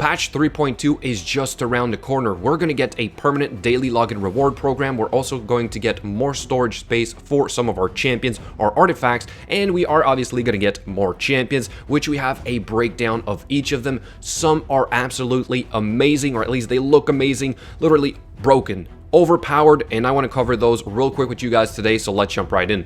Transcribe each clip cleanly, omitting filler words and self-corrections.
Patch 3.2 is just around the corner. We're going to get a permanent daily login reward program. We're also going to get more storage space for some of our champions, our artifacts, and we are obviously going to get more champions, which we have a breakdown of each of them. Some are absolutely amazing, or at least they look amazing, literally broken, overpowered, and I want to cover those real quick with you guys today, so let's jump right in.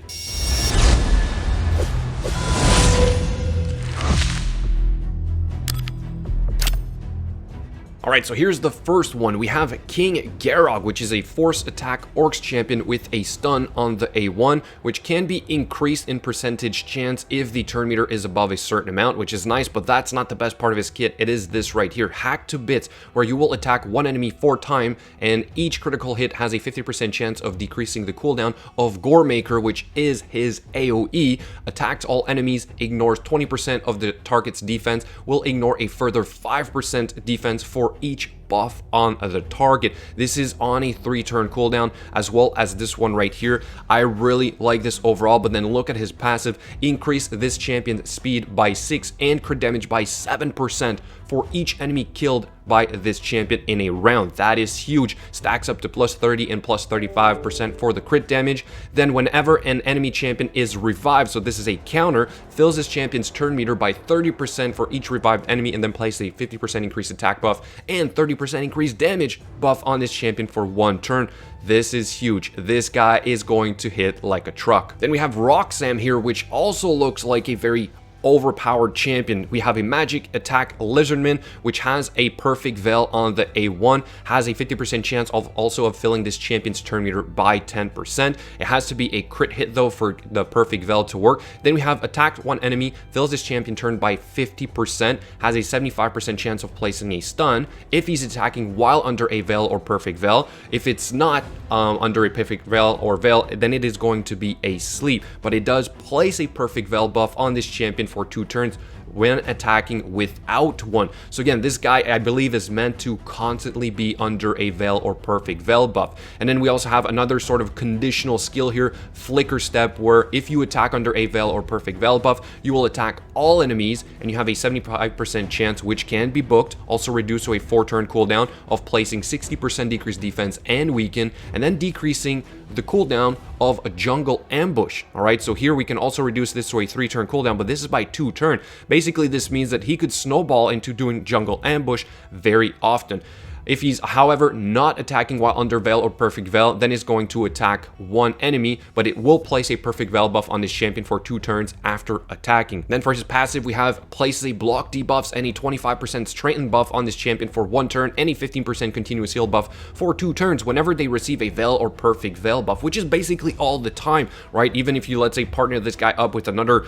Alright, so here's the first one. We have King Garog, which is a force attack orcs champion with a stun on the A1, which can be increased in percentage chance if the turn meter is above a certain amount, which is nice, but that's not the best part of his kit. It is this right here, Hack to Bits, where you will attack one enemy 4 times, and each critical hit has a 50% chance of decreasing the cooldown of Gore Maker, which is his AoE. Attacks all enemies, ignores 20% of the target's defense, will ignore a further 5% defense for each buff on the target. This is on a 3-turn cooldown, as well as this one right here. I really like this overall, but then look at his passive. Increase this champion's speed by 6 and crit damage by 7% for each enemy killed by this champion in a round. That is huge. Stacks up to plus 30 and plus 35% for the crit damage. Then whenever an enemy champion is revived, so this is a counter, fills this champion's turn meter by 30% for each revived enemy, and then place a 50% increased attack buff and 30% increased damage buff on this champion for 1 turn. This is huge. This guy is going to hit like a truck. Then we have Roxam here, which also looks like a very overpowered champion. We have a magic attack lizardman, which has a perfect veil on the A1, has a 50% chance of filling this champion's turn meter by 10%. It has to be a crit hit though for the perfect veil to work. Then we have attacked one enemy, fills this champion turn by 50%, has a 75% chance of placing a stun if he's attacking while under a veil or perfect veil. If it's not under a perfect veil or veil, then it is going to be a sleep, but it does place a perfect veil buff on this champion for 2 turns when attacking without one. So again, this guy I believe is meant to constantly be under a veil or perfect veil buff. And then we also have another sort of conditional skill here, Flicker Step, where if you attack under a veil or perfect veil buff, you will attack all enemies, and you have a 75% chance, which can be booked, also reduced to a 4-turn cooldown, of placing 60% decreased defense and weaken, and then decreasing the cooldown of a jungle ambush. All right, so here we can also reduce this to a 3-turn cooldown, but this is by 2 turn. Basically, this means that he could snowball into doing jungle ambush very often. If he's, however, not attacking while under veil or perfect veil, then he's going to attack one enemy, but it will place a perfect veil buff on this champion for 2 turns after attacking. Then for his passive, we have places a block debuffs and a 25% strengthen buff on this champion for 1 turn, and a 15% continuous heal buff for 2 turns whenever they receive a veil or perfect veil buff, which is basically all the time, right? Even if you, let's say, partner this guy up with another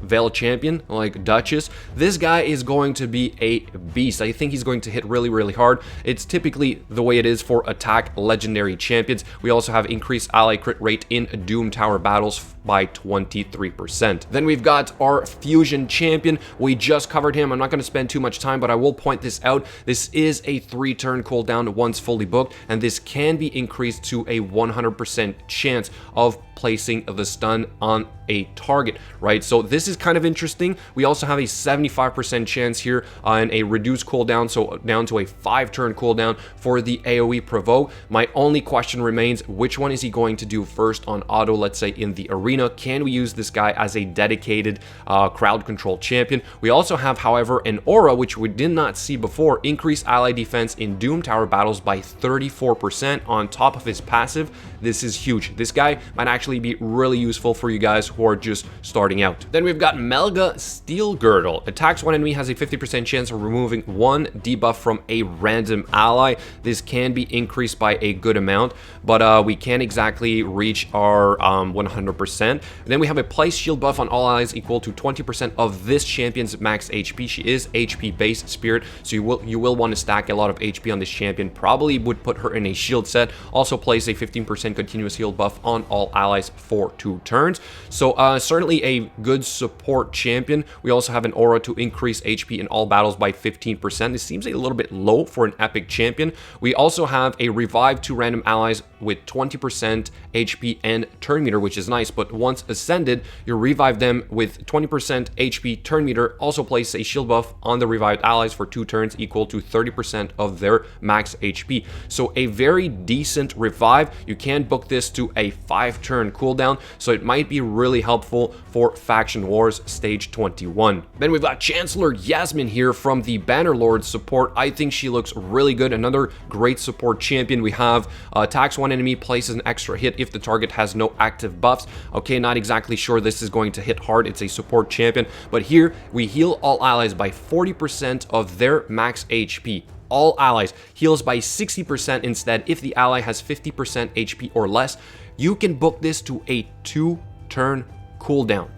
veil champion like Duchess, this guy is going to be a beast. I think he's going to hit really, really hard. It's typically the way it is for attack legendary champions. We also have increased ally crit rate in Doom Tower battles by 23%. Then we've got our fusion champion. We just covered him. I'm not going to spend too much time, but I will point this out. This is a 3-turn cooldown once fully booked, and this can be increased to a 100% chance of placing the stun on a target, right? So this is kind of interesting. We also have a 75% chance here on a reduced cooldown, so down to a 5-turn cooldown for the AoE provoke. My only question remains, which one is he going to do first on auto, let's say in the arena? Can we use this guy as a dedicated crowd control champion? We also have, however, an aura, which we did not see before, increase ally defense in Doom Tower battles by 34% on top of his passive. This is huge. This guy might actually be really useful for you guys who are just starting out. Then we've got Melga Steel Girdle. Attacks one enemy, has a 50% chance of removing 1 debuff from a random ally. This can be increased by a good amount, but we can't exactly reach our 100%. Then we have a place shield buff on all allies equal to 20% of this champion's max HP. She is HP based spirit, so you will want to stack a lot of HP on this champion. Probably would put her in a shield set. Also place a 15% continuous heal buff on all allies allies for 2 turns. So certainly a good support champion. We also have an aura to increase HP in all battles by 15%. This seems a little bit low for an epic champion. We also have a revive to random allies with 20% HP and turn meter, which is nice, but once ascended, you revive them with 20% HP turn meter. Also place a shield buff on the revived allies for 2 turns equal to 30% of their max HP. So a very decent revive. You can book this to a 5-turn cooldown, so it might be really helpful for Faction Wars Stage 21. Then we've got Chancellor Yasmin here from the Bannerlord support. I think she looks really good. Another great support champion. We have attacks one enemy, places an extra hit if the target has no active buffs. Okay, not exactly sure this is going to hit hard. It's a support champion, but here we heal all allies by 40% of their max HP. All allies heals by 60% instead if the ally has 50% HP or less. You can book this to a 2-turn cooldown.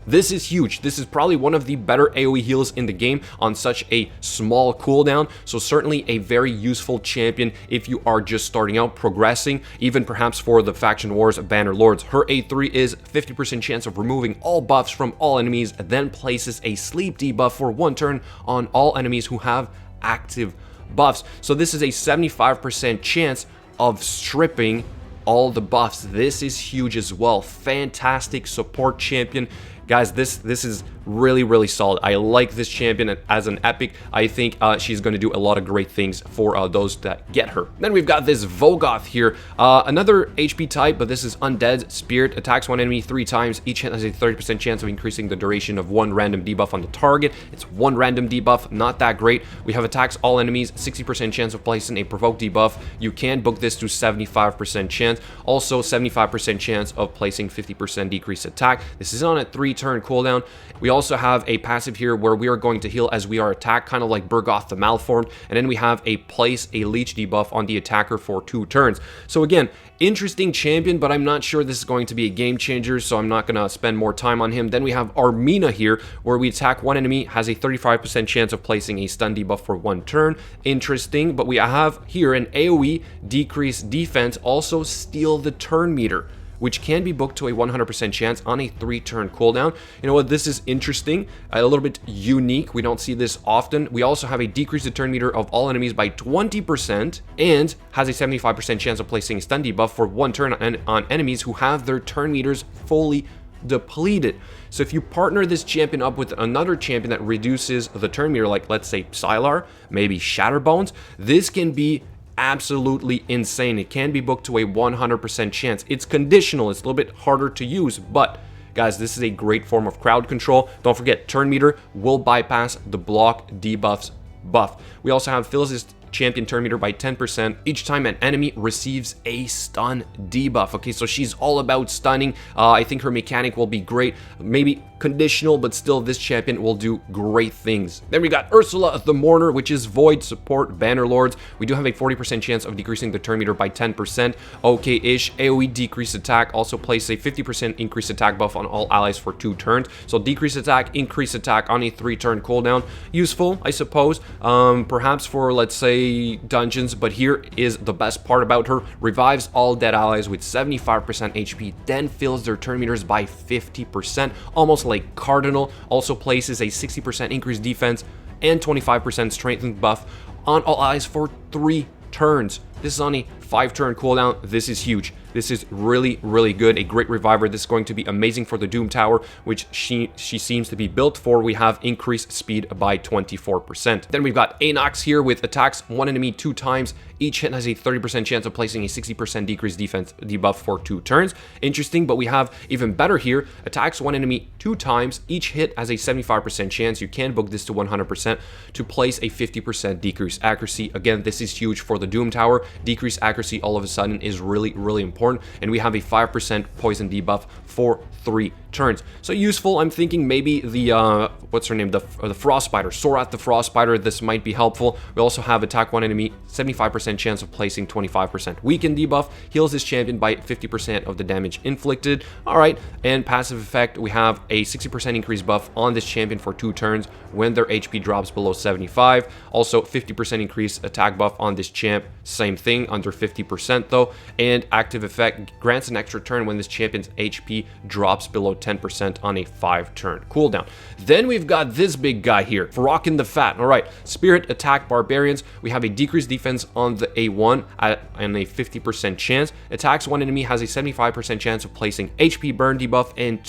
This is huge. This is probably one of the better AoE heals in the game on such a small cooldown. So certainly a very useful champion if you are just starting out, progressing, even perhaps for the Faction Wars Bannerlords. Her A3 is 50% chance of removing all buffs from all enemies, then places a sleep debuff for 1 turn on all enemies who have active buffs. So this is a 75% chance of stripping all the buffs. This is huge as well. Fantastic support champion. Guys, this is really solid. I like this champion as an epic. I think she's going to do a lot of great things for those that get her. Then we've got this Vogoth here. Another HP type, but this is Undead Spirit. Attacks one enemy 3 times. Each hit has a 30% chance of increasing the duration of 1 random debuff on the target. It's 1 random debuff, not that great. We have attacks all enemies, 60% chance of placing a provoke debuff. You can book this to 75% chance. Also 75% chance of placing 50% decreased attack. This is on a 3-turn cooldown. We also have a passive here where we are going to heal as we are attacked, kind of like Burgoth the Malformed, and then we have a place a leech debuff on the attacker for 2 turns. So again, interesting champion, but I'm not sure this is going to be a game changer, so I'm not going to spend more time on him. Then we have Armina here, where we attack one enemy, has a 35% chance of placing a stun debuff for 1 turn. Interesting, but we have here an AoE, decrease defense, also steal the turn meter, which can be booked to a 100% chance on a 3-turn cooldown. You know what, this is interesting, a little bit unique. We don't see this often. We also have a decrease the turn meter of all enemies by 20% and has a 75% chance of placing a stun debuff for 1 turn on enemies who have their turn meters fully depleted. So if you partner this champion up with another champion that reduces the turn meter, like let's say Sylar, maybe Shatterbones, this can be absolutely insane. It can be booked to a 100% chance. It's conditional. It's a little bit harder to use, but guys, this is a great form of crowd control. Don't forget, turn meter will bypass the block debuffs buff. We also have Phyllis's champion turn meter by 10% each time an enemy receives a stun debuff. Okay, so she's all about stunning. I think her mechanic will be great. Maybe conditional, but still this champion will do great things. Then we got Ursula the Mourner, which is Void support Bannerlords. We do have a 40% chance of decreasing the turn meter by 10%. Okay-ish. AoE decreased attack. Also place a 50% increased attack buff on all allies for 2 turns. So decreased attack, increased attack on a 3-turn cooldown. Useful, I suppose, perhaps for, let's say, dungeons, but here is the best part about her. Revives all dead allies with 75% HP, then fills their turn meters by 50%, almost like Cardinal. Also places a 60% increased defense and 25% strengthened buff on all allies for 3 turns. This is on a 5-turn cooldown. This is huge. This is really good. A great reviver. This is going to be amazing for the Doom Tower, which she seems to be built for. We have increased speed by 24%. Then we've got Anox here with attacks one enemy 2 times. Each hit has a 30% chance of placing a 60% decreased defense debuff for 2 turns. Interesting, but we have even better here. Attacks one enemy 2 times. Each hit has a 75% chance. You can book this to 100% to place a 50% decreased accuracy. Again, this is huge for the Doom Tower. Decreased accuracy all of a sudden is really important. And we have a 5% poison debuff for 3 turns. So useful. I'm thinking maybe the what's her name, the Frost Spider, Sorath the Frost Spider. This might be helpful. We also have attack one enemy, 75% chance of placing 25% weaken debuff, heals this champion by 50% of the damage inflicted. All right, and passive effect, we have a 60% increased buff on this champion for 2 turns when their HP drops below 75. Also 50% increased attack buff on this champ, same thing, under 50% though. And active effect grants an extra turn when this champion's HP drops below 10% on a 5-turn cooldown. Then we've got this big guy here, Farrakhan the Fat. All right, Spirit Attack Barbarians. We have a decreased defense on the A1 and a 50% chance. Attacks one enemy, has a 75% chance of placing HP burn debuff and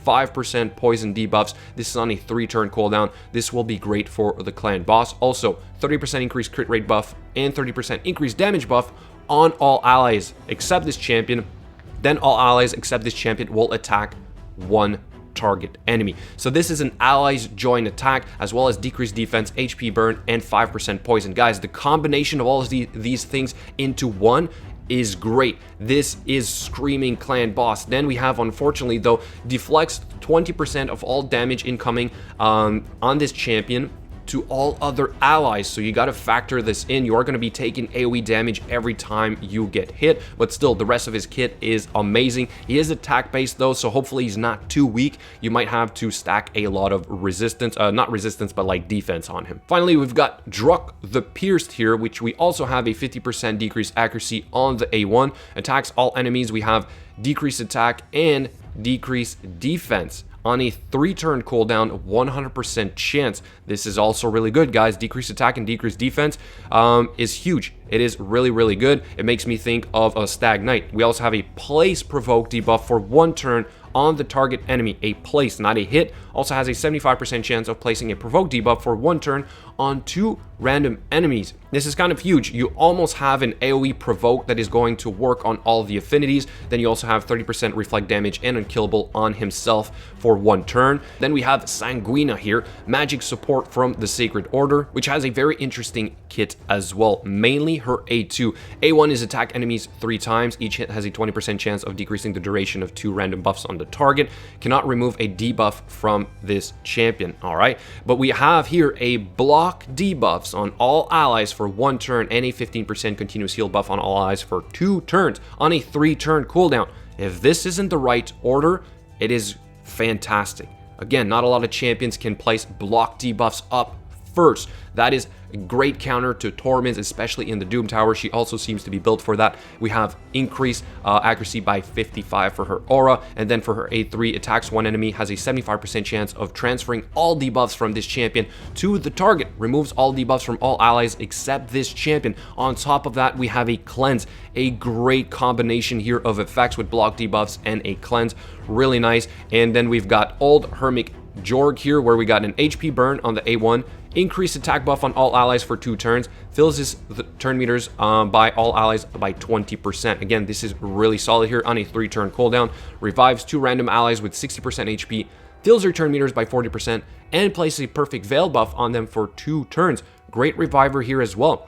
5% poison debuffs. This is on a 3-turn cooldown. This will be great for the clan boss. Also, 30% increased crit rate buff and 30% increased damage buff on all allies except this champion. Then all allies except this champion will attack one target enemy. So this is an allies joint attack, as well as decreased defense, HP burn, and 5% poison. Guys, the combination of all of these things into one is great. This is screaming clan boss. Then we have, unfortunately though, deflects 20% of all damage incoming on this champion to all other allies. So you got to factor this in. You are going to be taking AoE damage every time you get hit, but still the rest of his kit is amazing. He is attack based though, so hopefully he's not too weak. You might have to stack a lot of resistance, not resistance, but like defense on him. Finally, we've got Druk the Pierced here, which we also have a 50% decreased accuracy on the A1. Attacks all enemies. We have decreased attack and decreased defense. On a 3-turn cooldown, 100% chance. This is also really good, guys. Decreased attack and decreased defense is huge. It is really, really good. It makes me think of a Stag Knight. We also have a place provoke debuff for 1 turn on the target enemy. A place, not a hit. Also has a 75% chance of placing a provoke debuff for 1 turn on 2 random enemies. This is kind of huge. You almost have an AoE provoke that is going to work on all the affinities. Then you also have 30% reflect damage and unkillable on himself for 1 turn. Then we have Sanguina here, magic support from the Sacred Order, which has a very interesting kit as well, mainly her A2. A1 is attack enemies 3 times. Each hit has a 20% chance of decreasing the duration of 2 random buffs on the target. Cannot remove a debuff from this champion. All right, but we have here a block debuffs on all allies for 1 turn and a 15% continuous heal buff on all allies for 2 turns on a 3-turn cooldown. If this isn't the right order, it is fantastic. Again, not a lot of champions can place block debuffs up first. That is a great counter to Torments, especially in the Doom Tower. She also seems to be built for that. We have increased accuracy by 55 for her aura, and then for her A3, attacks 1 enemy, has a 75% chance of transferring all debuffs from this champion to the target, removes all debuffs from all allies except this champion. On top of that, we have a cleanse, a great combination here of effects with block debuffs and a cleanse, really nice. And then we've got Old Hermit Jorg here, where we got an HP burn on the A1, increased attack buff on all allies for 2 turns, fills his turn meters by all allies by 20%. Again, this is really solid here on a 3-turn cooldown. Revives 2 random allies with 60% HP, fills their turn meters by 40%, and places a perfect veil buff on them for 2 turns. Great reviver here as well.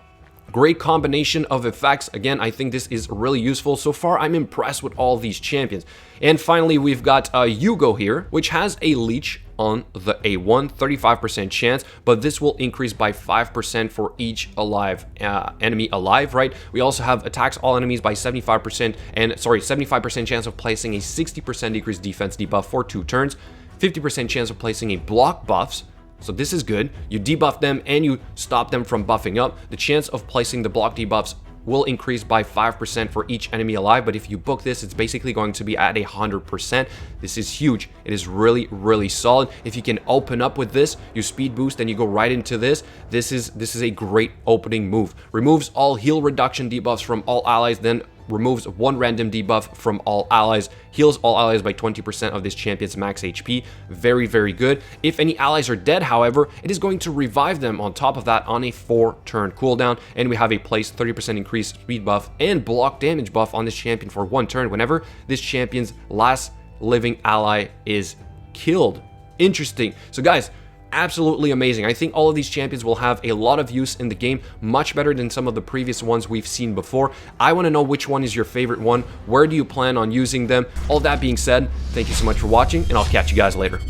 Great combination of effects. Again, I think this is really useful. So far, I'm impressed with all these champions. And finally, we've got Hugo here, which has a leech on the A1, 35% chance, but this will increase by 5% for each alive enemy alive, right? We also have attacks all enemies by 75% chance of placing a 60% decreased defense debuff for 2 turns, 50% chance of placing a block buffs. So this is good. You debuff them and you stop them from buffing up. The chance of placing the block debuffs will increase by 5% for each enemy alive, but if you book this, it's basically going to be at 100%. This is huge. It is really, really solid. If you can open up with this, you speed boost and you go right into this. This is a great opening move. Removes all heal reduction debuffs from all allies, then removes 1 random debuff from all allies, heals all allies by 20% of this champion's max HP. Very, very good. If any allies are dead, however, it is going to revive them on top of that on a 4-turn cooldown, and we have a place 30% increased speed buff and block damage buff on this champion for 1 turn whenever this champion's last living ally is killed. Interesting. So guys, absolutely amazing. I think all of these champions will have a lot of use in the game, much better than some of the previous ones we've seen before. I want to know which one is your favorite one. Where do you plan on using them? All that being said, thank you so much for watching, and I'll catch you guys later.